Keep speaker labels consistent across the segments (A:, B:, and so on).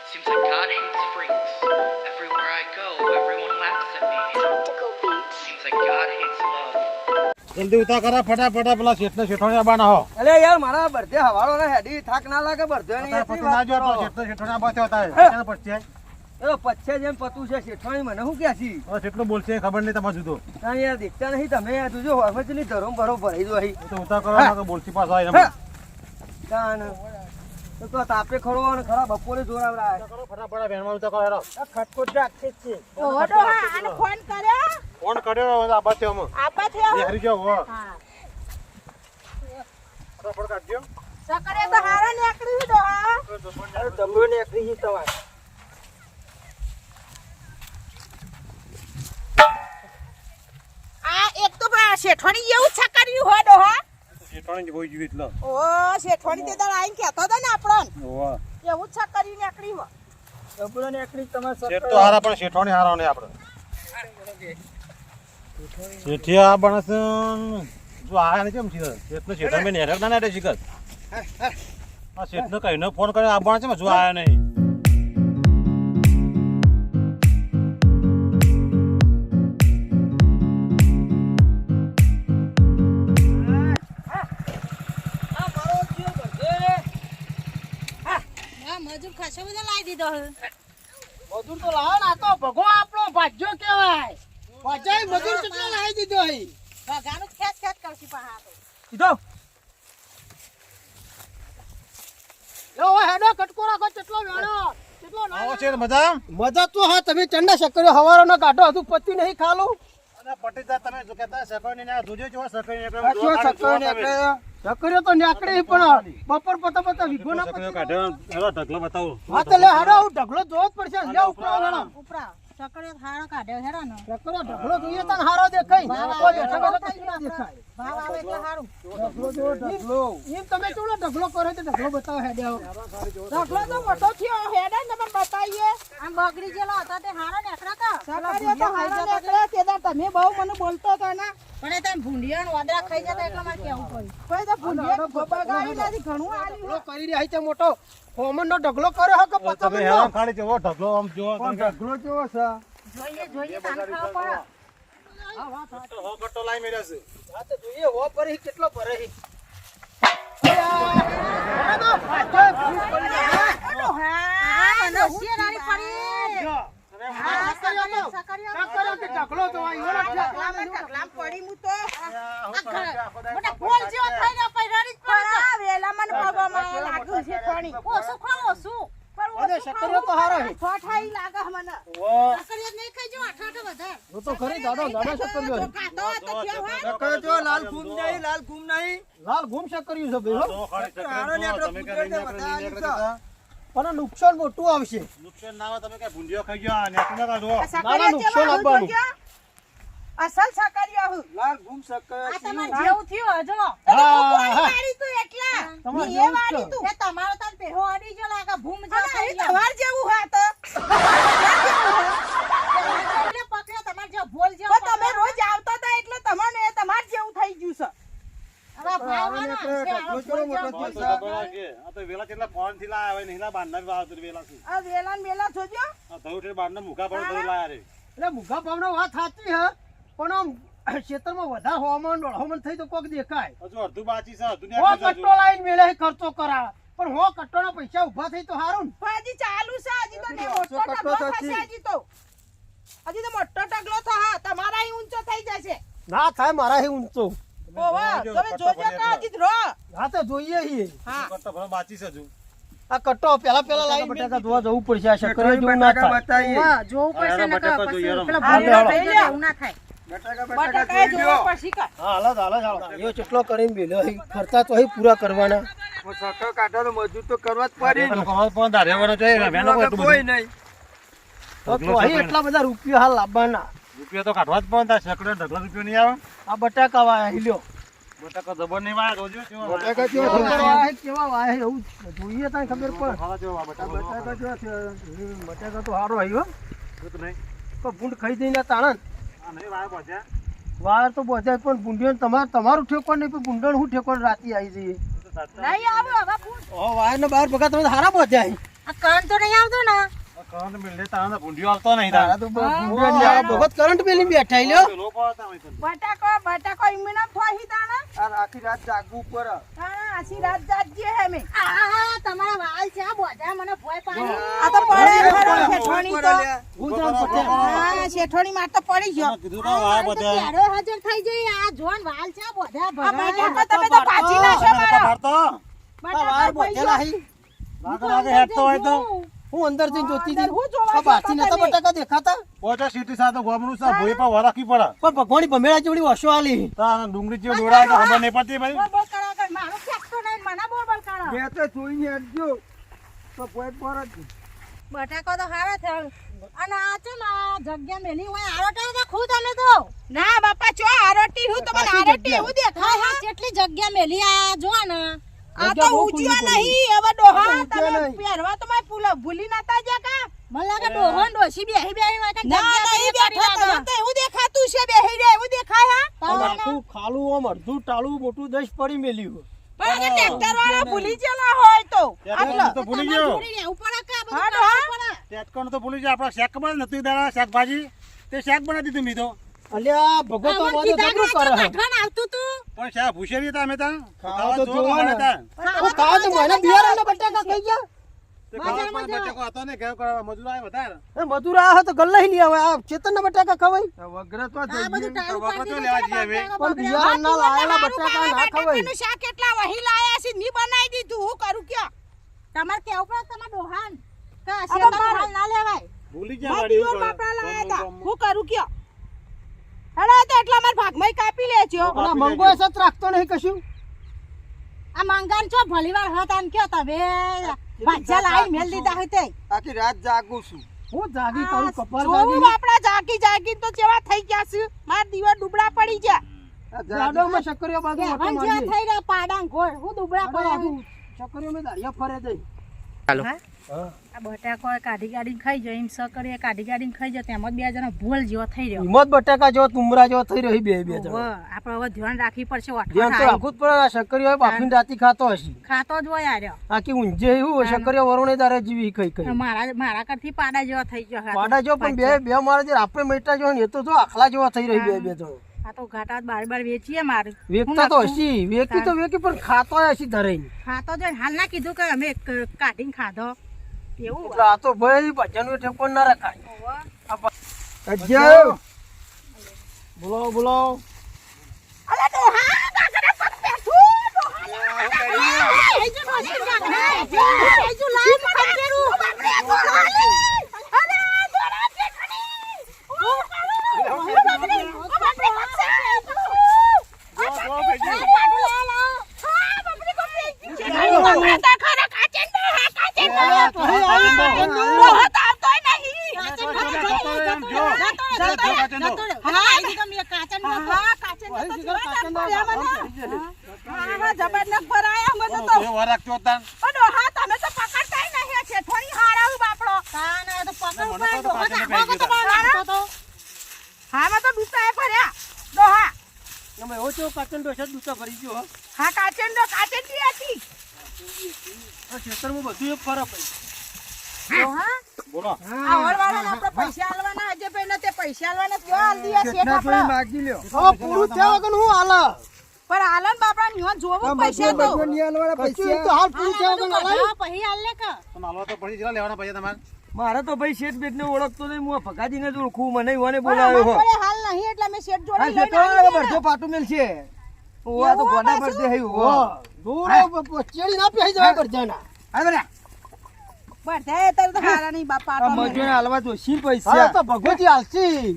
A: Seems like God hates freaks. Everywhere I go, everyone laughs at me. Seems like God hates love.
B: જલ્દી ઉતા કરા ફટાફટ પેલા શેઠને શેઠોણિયા બાના હો.
C: અલે યાર મારા બર્થડે હવાળો ને હેડી થાક ના લાગે બર્થડે ની
B: પતિ ના જો તો શેઠને શેઠોણિયા બાતે હોતા હે કેને પડશે
C: એ પચ્છે જેમ પતું છે શેઠવાણી મને હું ક્યાંથી
B: હવે કેટલું બોલશે ખબર નહીં તમારે જુદો
C: ના યાર દેખતા નહીં તમે યાર જોજો હવેલી ધરમ ભરો ભરાઈ દો અહીં
B: તો ઉતા કરવા તો બોલતી પાછો આવીને
C: કાન તો તાપે ખરો અને ખરા બપોરે જોરાવરા
B: કરો ફટાફટ બેનમાં ઉતા કરો હેરો
C: ખટકોટ રાખે છે
D: ઓડો હા આને ફોન કર્યો
B: ફોન કર્યો આ બાતે હમ
D: આપા થયો
B: બેહરી જાવ હો
D: હા
B: ફટાફટ કાઢજો
D: સકરે તો હારા નીકળી દો હા
C: અરે દબો ને એકરી હી તમાર
D: આ એક તો શેઠોણી એવું છે કર્યું હો ડો હા
B: શેઠોણી જ બોઈ જીવી એટલે
D: ઓ શેઠોણી તે દાળ આઈને કહેતો તો ને આપણો
B: ઓવા
D: એવું છે કરી નીકળી હો
C: દબો ને એકરી તમાર
B: શેઠ તો હારા પણ શેઠોણી હારો ને આપણે શેઠિયા બણસ જો આયા ને કેમ છે શેઠનો શેઠા મે નેરક ના રે શિકત આ શેઠને કહીને ફોન કર્યો આ બણ છે જો આયા નહીં
D: મજૂર ખાસો બધો લાવી દીધો
C: મજૂર તો લાવો ના તો ભગો આપણો ભાજ્યો કહેવાય ભાજાય મજૂર કેટલો લાવી દીધો હી
D: ભગાનું ખેત ખેત કરશી પા હા તો
C: કીધો લો હેડો કટકો રાખો કેટલો વેણો કેટલો
B: આવો છે મજા
C: મજા તો હા તમે ચંડા શક્કરિયો હવારો ન કાઢો હજુ પતિ નહીં ખાલું
B: અને પટીદાર તમે જો કહેતા સકોની ને જોજો જો સકોની ને
C: શક્કરિયો તો નીકળે પણ બપોર પતા પતા વિભો ના
B: સકોની કાઢ્યો હેલો ઢગલો બતાવો
C: હા તો લે હેડો હું ઢગલો જોવો જ પડશે લે ઉપરો વેણો
D: ઉપરા સકરે હારો કાઢ્યો હેરો ને
C: શક્કરિયો ઢગલો જોઈએ તને હારો દેખાય કોઈ બેઠા બેઠા કશું ના દેખાય
D: ભાવ આવે એટલે હારું
C: ઢગલો જો ઢગલો એમ તમે કેવડો ઢગલો કરો તો ઢગલો બતાવો હેડે
D: ઢગલો તો મોટો થયો હેડે ને પણ બતાઈએ આમ બગડી ગયેલો હતો તે હારો નેકરા કા સકરે તો હારો નેકરા તેદાર તમે બહુ મને બોલતો તો ને પણ એ તમે ભૂંડિયાનો વાદરા ખાઈ જતા એટલે મારે કેવું પડ્યું કોઈ તો ભૂંડિયા બગાડી નથી ઘણું આલ્યું
C: ઢગલો કરી રહ્યા છે મોટો ફોમન નો ઢગલો કર્યો હકે પતા
B: તમે હેરાન ખાલી જેવો ઢગલો આમ જો
C: ઢગલો કેવો છે
D: જોઈએ તાન ખાવ પડે
B: હો કટ્ટો લાઈ મેર્યા છે
C: હા તો જોઈએ હો પરે કેટલો પરે શક્કરિયો તો હારો હે હું તો ખરી દાડો દાડો શક્કરિયો શક્કરિયો જો લાલ ઘૂમ નહીં લાલ ઘૂમ શક્કરિયું છે ભાઈ
B: તો ખાલી
C: હારો ને
B: સકોની
C: આપણે
B: તમે કે
C: પૂછ્યો
B: નહીં
C: બતાવ્યું પણ નુકસાન મોટું આવશે
B: નુકસાન ના આવે તમે કે ભૂંડિયો ખાઈ ગયા ને તમે કાઢો
C: નાના નુકસાન આપવાનું
D: અસલ સકરિયો હું
C: લાલ ઘૂમ
D: આ તમાર
C: શક્કરિયું
D: જેવું થયું હજો
C: હા.
D: વાળી તું એટલા
C: તમાર
D: ની
C: જેવું
D: એ વાળી
C: છે.
D: તું એ તમારો તાર પેહો અડી જો લાગે ભૂમ જો થઈ તમાર જેવું હા તો એટલે પકડ્યો તમાર જો ભોલ જેવો તમે રોજ આવતો તો એટલે તમને એ તમાર જેવું થઈ ગયું છે હવે ભાવવાનો
C: ઢગલો કેવો મોટો થયો છે
B: આ તો વેલા કેટલા ફોન થી લાયા હવે નીલા બાંધના વાવ તો વેલા છે
D: આ વેલા ને વેલા જોજો
B: આ ધૌઠે બાંધના મુખા પર તો લાયા રે
C: એટલે મુગા ભાવનો વાત સાચી હે પણ આમ ક્ષેત્રમાં વધારે હવામાન દોડવામાન થઈ તો કોક દેખાય
B: હજુ અડધું બાકી છે અડધું
C: હો કટ્ટો લાઈન મેલે ખર્ચો કરાવે પણ હો કટ્ટોના પૈસા ઉભા થઈ તો હારું ને
D: પણ હજી ચાલુ છે હજી તો ને મોટો
C: કટકો
D: ટગલો
C: થશે.
D: થશે હજી તો મોટો ટગલો થા તમારા ઈ ઊંચો થઈ જશે
C: ના થાય મારા હે ઊંચો
D: ઓવા તમે જોજો કે હજી રો
C: હા તો જોઈએ હી
D: હા
B: કરતા ભલા બાકી છે હજુ
C: આ કટ્ટો પેલા લાઈન બટાકા ધોવા જવું પડશે આ શક્કરિયો જેવું ના થાય
D: ઓવા જોવું પડશે ને
B: બટાકા
D: કે
B: જોઈએ
D: પછી
B: રમ.
D: પેલા
C: હા,
D: ભૂંડિયા
C: લેવડો.
D: થઈ લે એવું ના થાય બટાકા જોવા પડશે કે
C: હા હાલો યો કેટલો કરીને બેલ્યો હી ખર્ચા તો અહીં પૂરા કરવાના
E: સટો કાઢવાનો મજૂર તો કરવા જ પડે ને.
B: પણ ધારેવાનો છે વેનો કોઈ એટલું
E: કોઈ
B: બધું
E: નહીં
C: તો અહીં એટલા બધા રૂપિયા હાલ લાવવાના
B: રૂપિયા તો કાઢવા જ પણ સેકડો ઢગલા રૂપિયો નહીં આવે
C: આ બટાકા વાયા હિલ્યો
B: બટાકા જબર નહીં વાય રોજો કેવો
E: બટાકા
C: કેવા વાયા એવું જોઈએ તને ખબર પડે
B: ખાવા જેવો આ બટાકા
C: બટાકા જો છે બટાકા તો સારો આવ્યો
B: જો તો નહીં
C: તો ભૂંડ ખાઈ દઈને તાણન
B: આ નહીં વાય પહોંચ્યા
C: વાર તો બધા પણ ભૂંડિયો તમારું ઠેકોણ નહીં પણ ભૂંડણ હું ઠેકોણ રાતી આવી જઈએ
D: નહીં આવું હવે ફૂલ
C: ઓ વાયર ને બહાર ભગા તમે હારા પહોંચ્યા
D: આ કરંટ તો નહીં આવતો ને
B: કરંટ મિલે તારા ભૂંડિયો આવતો નહીં તારા તો
C: ભગત કરંટ પેલી બેઠા લ્યો
D: બટાકો ઇમને ફોહી તાણા
E: આ આખી રાત જાગવું પડે.
D: આછી રાત જાગજે હે મે તમારા વાલ છે બોધા મને ભોય પાણી આ તો પડે શેઠોણી તો
C: હું જામ પટેલ
D: હા શેઠોણી માં તો પડી ગયો
B: કીધું ના વાય બધા
D: કેડો હાજર થઈ જઈ આ જોન વાલ છે બોધા ભરા તમે તો પાછી નાખો મારો
C: વાર બોધેલા હી
B: લાગે હેડતો હોય તો
C: હું અંદર જઈને જોતી હતી
D: હું જોવા
C: આ બાથી નતા બટાકા દેખાતા
B: પોતે સીટી સાથે ગોમનું સા ભોય પર વરાકી પડે
C: પણ ભગવાની ભમેળા જેવડી વસો આલી
B: તા ડુંગળી જેવો દોડાય તો ખબર નહીં પડતી ભાઈ
D: બોલ કરો કે મારો ફેક્ટો નહીં મને બોલ કરો
E: બે તો જોઈને હેડજો તો પોઈન્ટ પર જ.
D: બટાકો તો હારો થયો અને આ છે ને આ જગ્યા મેલી હોય આરોટા તો ખુદ અમે તો ના બાપા ચો આરોટી હું તો મને આરોટી એવું દેખાય હા કેટલી જગ્યા મેલી આ જો ને આ તો ઊંચી નહીં હવે ડોહા તમે પહેરવા તો મેં ભૂલી નતા જા કા મને લાગે ડોહન ડોસી બેહી બેહી હોય કે જગ્યા નહીં બેઠા તમે તો એવું દેખાતું છે બેહી રે એવું દેખાય હા
C: આખું ખાલું આમ અડધું ટાળું મોટું દશ પડી મેલ્યું
D: પણ આ ટ્રેક્ટર વાળા ભૂલી ગયેલા હોય તો
B: ટ્રેક્ટર તો ભૂલી ગયો
D: ઉપર કા બધું
B: ટેટકોણ તો ભૂલી ગયો આપણા શાક માં નતું દાડા શાકભાજી તે શાક બનાવી દીધું મી તો
C: અલ્યા ભગતો વાદે જબરું કરે હે
D: આવતું તું
B: પણ શા ભૂસેરી હતા અમે તા
C: ખાવા તો
B: જોવા
C: જોવા ને.
B: હતા
C: હું ખાવા તો મને બિયારાના બટાકા ખાઈ ગયા
B: તે ખાવા પણ બટાકો હતો ને કેવ કરવા મજૂર આવે વધારે
C: એ મધુરા આ તો ગલ્લા હી આવે આ ચેતનના બટાકા ખવાય
E: વગરે તો
D: આ બધું
E: જઈએ.
D: ટાળું
B: વખત
D: પાડી
B: લેવા જઈએ હવે.
C: પણ બિયારાના લાયેલા બટાકા ના ખવાય
D: એનું શાક એટલા વહી લાયા છે ની બનાવી દીધું હું કરું ક્યાં તમાર કેવું પડે તમાર ડોહાન કા શેતા ના લેવાય
B: ભૂલી ગયા વાડી
D: મજૂર બાપડા લાયા તા હું કરું ક્યાં હેડા તો એટલા માર ભાગમાં કાપી લેજો
C: અને મંગો સત રાખતો નહીં કશું
D: આ મંગાન છો ભલીવાર હત આમ કયો તમે ભાજા લાઈ મેલ દીધા હોય તે
E: આખી રાત જાગું છું.
C: હું જાગી કરું કપાળ
D: જોવું
C: જાગી
D: બાપડા જાગી તો કેવા થઈ ગયા છે માર દીવા ડુબડા પડી ગયા
E: આ
C: જાડોમાં શક્કરિયા બાજુ ઓટો
D: હંજે
C: મારી
D: થઈ રહ્યા પાડાં ઘોડ હું દુબળા પડ્યા
C: શક્કરિયા મે દાડિયા ફરે જઈ
D: આ બટાકો કાઢી ખાઈ જાય એમ સકરી કાઢી ખાઈ જાય તેમાં બે જણા ભૂલ જેવો થઈ રહ્યો
C: હિંમત બટાકા જો તુમરા જો થઈ રહી બે બે જણ
D: આપણે હવે ધ્યાન રાખવી પડશે
C: ધ્યાન તો રાખવું જ પડે શક્કરિયા બાફીને રાતી ખાતો હશે
D: ખાતો જ હોય આર્યો
C: આખી ઊંઝે એવું શક્કરિયા વરુણે દારે જીવી કઈ કઈ
D: મારા કરતી પાડા જેવો થઈ ગયો
C: પાડા જો પણ બે મારા જે આપણે મેટા જો ને એ તો જો આખલા જેવા થઈ રહી બે બે જણ
D: આ તો ઘાટા બાર વેચીએ મારે
C: વેકતા તો હસી વેકી તો વેકી પણ ખાતો હસી ધરાઈ
D: ખાતો જ હાલ ના કીધું કે અમે કાઢીને ખાધો એવું
C: એટલે આ તો ભાઈ ભજન ઠેકો ના રખાય
E: અજ્જો.
C: બોલો બોલો
D: અલે ડોહા કાકડા પગ બેઠું ડોહા એજો નોજી જાગના એજો લાઈ પકડેરું અરે દોરા જેઠણી ઓ બાપરે
C: એમાં એવો છો કાચન ડોસા દૂતા ભરી ગયો હો.
D: હા કાચેન્ડો કાચેન્ડી હતી
C: આ ખેતરમાં બધું એક ફરક
B: બોલો
D: આ ઓરવાળાને આપણે પૈસા આલવાના આજે ભાઈને તે પૈસા આલવાના જો આલ દિયા શેઠ
E: કેટલા
D: આપણે
E: થોડી માગી લ્યો.
C: હવે પૂરું થયા વગર હું હાલ
D: પણ આલન બાપડા નિયો જોવું પૈસા તો
E: બધું નહીં આલવાના
C: કશું એક તો
E: પૈસા.
C: હાલ પૂરું થયા વગર હલાય.
D: પહી આલ લે કા
B: તો નાલવા તો પડી જરા લેવાના પૈસા તમારે
C: મારે તો ભાઈ શેઠ બેટ ને ઓળખતો નહીં હું ભગાજીને જ ઓળખું મને મને
D: પણ અમાર જોડે હાલ નહીં એટલે મેં શેઠ જોડે લઈને આવી ગયા ને.
C: પાટું મેલ છે ઓવા તો ગોડા પર દે હઈ ઓવા દૂર ચેડી ના પી જવા પર જાના
D: બસ તારે તો હારા નહીં બાપા
C: આ મજૂર હાલવા તો સી પૈસા તો ભગવતી હાલસી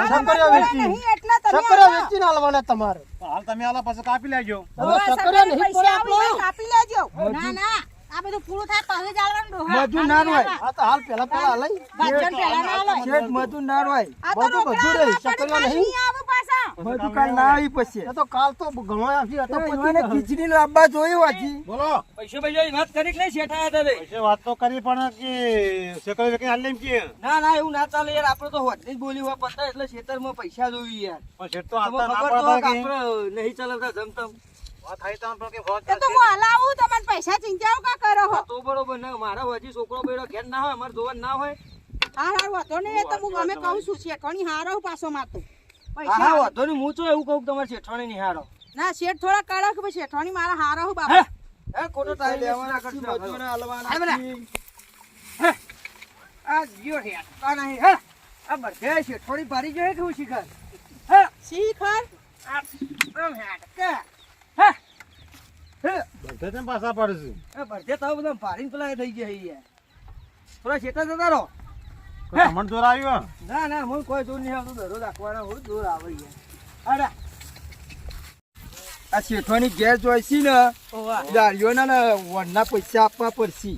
D: શક્કરિયા વેચી નહીં એટલે તમે
C: શક્કરિયા વેચીને હાલવાના તમારે
B: હાલ તમે આલા પછી કાપી લેજો
C: હવે શક્કરિયા નહીં પડે
D: પૈસા
C: આપણો
D: કાપી લેજો ના ના આ બધું પૂરું થાય પછી જ આલવાનું ડોહા
C: મજૂર ના રોય આ તો હાલ પેલા હાલઈ
D: ભાજન પેલા ના આલો
C: શેઠ મજૂર ના રોય
D: આ તો
C: બધું રહી શક્કરિયા નહીં
D: આવે પાછા
C: બધું કાલ ના આવી પછી એ તો કાલ તો ઘણો આવી હતો પછી ખીચડી નો આબા જોયું આજી
B: બોલો
C: પૈસા વાત કરી કે શેઠા હતા
B: પૈસે વાત તો કરી પણ કે સેકરી વેકી હાલ લેમ કે
C: ના એવું ના ચાલે યાર આપણે તો હોટલી જ બોલી હોય પતા એટલે ખેતરમાં પૈસા જોઈ યાર
B: પણ શેઠ તો
C: તમને
B: આતા ના
C: ખબર તો
B: પડતા
C: કે
B: કે
C: આપણે નહીં ચલાવતા જમતમ
B: વાત થાય તો પણ કે ફોન
D: એ તો હું હલાવું તમને પૈસા ચિંતાઓ કા કરો હો
C: તો બરોબર ને મારા હજી છોકરો બેડો ઘેર ના હોય અમારે જોવાનું ના હોય
D: હાર વાતો ને એ તો હું અમે કહું છું શેઠવાણી હારો પાછો મારતો
C: હા વાંધો નહીં હું તો એવું કહું તમારે શેઠવાણી નહીં હારો
D: ના શેઠ થોડા કડક ભાઈ શેઠવાણી મારા હારો હું બાપા
C: હે ખોટો ટાઈમ લેવાના કરશે મજૂરને હાલવાના આ જીઓ હેડ કા નહીં હે આ બધે શેઠવાણી પારી જોઈએ કે હું શીખર હે
D: શીખર
C: આમ હેડ કે હે હે
B: બધે તેમ પાછા પડશે
C: એ બધે તો બધા પારીને પેલા થઈ ગયા યાર થોડા શેઠા જતા રહો
B: તમને જોર આવ્યો
C: ના ના હું કોઈ દૂર નહીં આવતું દરો રાખવાના હું દૂર આવે યાર અરે આ શેઠવાની ગેર જોઈશી ને દાળીઓના ને વનના પૈસા આપવા પડશે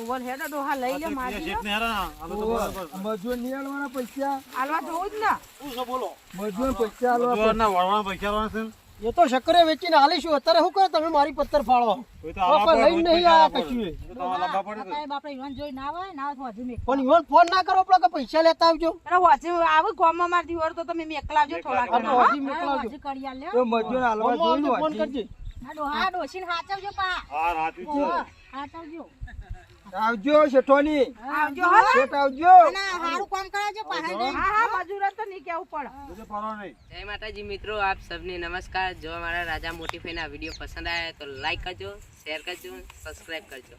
D: ઓવર હેડ ડોહા લઈ લે મારી
B: શેઠને હેરા અમે તો બરોબર
C: મજૂર નહીં આલવાના પૈસા
D: હાલવા જોઉં જ ને
B: શું છે બોલો
C: મજૂર પૈસા આલવા
B: જોરના વળવાના પૈસા આલવાના છે
C: એ તો શક્કરે વેચીને આલીશું અત્યારે શું કરો તમે મારી પત્તર ફાળો
B: કોઈ તો આવા
C: બાપા લઈને નહીં આયા કશું
B: તો તમારે લાવવા પડે
D: બાપા બાપા ઈવન જોઈ ના આવે ના તો હજુ મેં
C: પણ ઈવન ફોન ના કરો પેલા કે પૈસા લેતા આવજો
D: અરે હજુ આવું ગામમાં મારતી હોય તો તમે મેકલાવજો થોડા
C: આપણે હજી મોકલાવજો.
D: હજુ કરી આલ
C: તો મજૂર હાલવા જોયું
E: ફોન
C: હજી.
E: કરજે
D: ના ડોહા ડોશીને હાચવજો પા
B: હા રાતી છે
D: હાચવજો
C: આવજો શેઠવાની
D: આવજો હો
C: શેઠ આવજો
D: અને હારું કામ કરાવજો પાહે હા હા મજૂર તો નહીં કેવું પડે
B: બધે પારો નહીં
F: જય માતાજી મિત્રો, આપ સબને નમસ્કાર. જો અમારા રાજા મોટી ફેના વિડીયો પસંદ આયા તો લાઈક કરજો, શેર કરજો, સબસ્ક્રાઇબ કરજો.